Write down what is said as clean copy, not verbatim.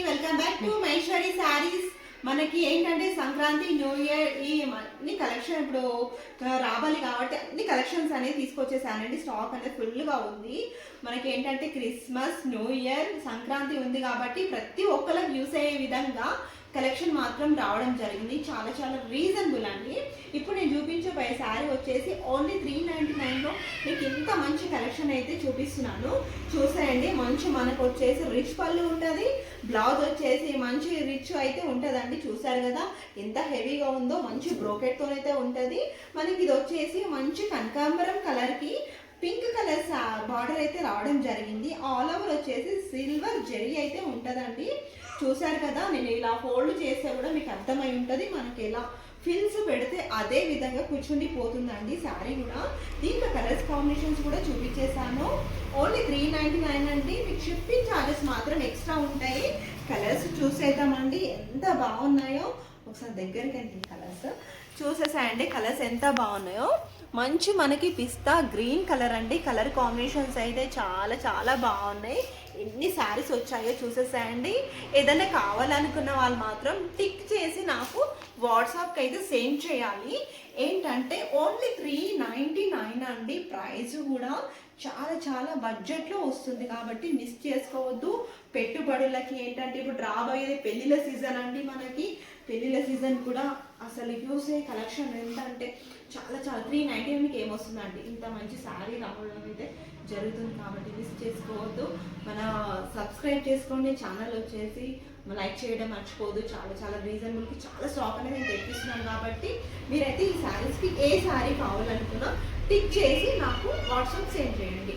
Welcome back to Maheshwari saris. మనకి ఏంటంటే Sankranti new year ఈ అన్ని కలెక్షన్ ఇప్పుడు రావాలి కాబట్టి అన్ని కలెక్షన్స్ అనేది తీసుకొచ్చేసానండి. స్టాక్ అనేది ఫుల్గా ఉంది. మనకి ఏంటంటే క్రిస్మస్, న్యూ ఇయర్, సంక్రాంతి ఉంది కాబట్టి ప్రతి ఒక్కరికి యూస్ అయ్యే విధంగా కలెక్షన్ మాత్రం రావడం జరిగింది. చాలా చాలా రీజనబుల్ అండి. ఇప్పుడు నేను చూపించబోయే శారీ వచ్చేసి ఓన్లీ 399లో మీకు ఇంత మంచి కలెక్షన్ అయితే చూపిస్తున్నాను. చూసేయండి. మంచి మనకు వచ్చేసి రిచ్ పళ్ళు ఉంటుంది, బ్లౌజ్ వచ్చేసి మంచి రిచ్ అయితే ఉంటుందండి. చూసారు కదా ఎంత హెవీగా ఉందో. మంచి బ్రోకెట్తో అయితే ఉంటుంది. మనకి ఇది వచ్చేసి మంచి కనకాంబరం కలర్కి పింక్ కలర్ బార్డర్ అయితే రావడం జరిగింది. ఆల్ ఓవర్ వచ్చేసి సిల్వర్ జెరీ అయితే ఉంటుందండి. చూసారు కదా, నేను ఇలా ఫోల్డ్ చేస్తే కూడా మీకు అర్థమై ఉంటుంది. మనకి ఎలా ఫిల్స్ పెడితే అదే విధంగా కూర్చుండి పోతుందండి శారీ కూడా. దీంట్లో కలర్స్ కాంబినేషన్స్ కూడా చూపించేసాను. ఓన్లీ 399 అండి. మీకు షిప్పింగ్ ఛార్జెస్ మాత్రం ఎక్స్ట్రా ఉంటాయి. కలర్స్ చూసేద్దామండి ఎంత బాగున్నాయో. ఒకసారి దగ్గరికి అండి కలర్స్ చూసేసాయండి. కలర్స్ ఎంత బాగున్నాయో. మంచి మనకి పిస్తా గ్రీన్ కలర్ అండి. కలర్ కాంబినేషన్స్ అయితే చాలా చాలా బాగున్నాయి. ఎన్ని శారీస్ వచ్చాయో చూసేసాయండి. ఏదైనా కావాలనుకున్న వాళ్ళు మాత్రం టిక్ చేసి నాకు వాట్సాప్కి అయితే సెండ్ చేయాలి. ఏంటంటే ఓన్లీ 399 అండి. ప్రైస్ కూడా చాలా చాలా బడ్జెట్లో వస్తుంది కాబట్టి మిస్ చేసుకోవద్దు. పెట్టుబడులకి ఏంటంటే ఇప్పుడు రాబోయేది పెళ్ళిళ్ళ సీజన్ అండి. మనకి పెళ్ళిళ్ళ సీజన్ కూడా అసలు యూస్ అయ్యే కలెక్షన్ ఎంత అంటే చాలా చాలా 399కి ఏమొస్తుందండి. ఇంత మంచి శారీ రావడం అయితే జరుగుతుంది కాబట్టి మిస్ చేసుకోవద్దు. మన సబ్స్క్రైబ్ చేసుకోండి. ఛానల్ వచ్చేసి లైక్ చేయడం మర్చిపోవద్దు. చాలా చాలా రీజనబుల్కి చాలా స్టాక్ అనేది నేను తెప్పిస్తున్నాను కాబట్టి మీరైతే ఈ శారీస్కి ఏ శారీ కావాలనుకున్నా టిక్ చేసి నాకు వాట్సాప్ సెండ్ చేయండి.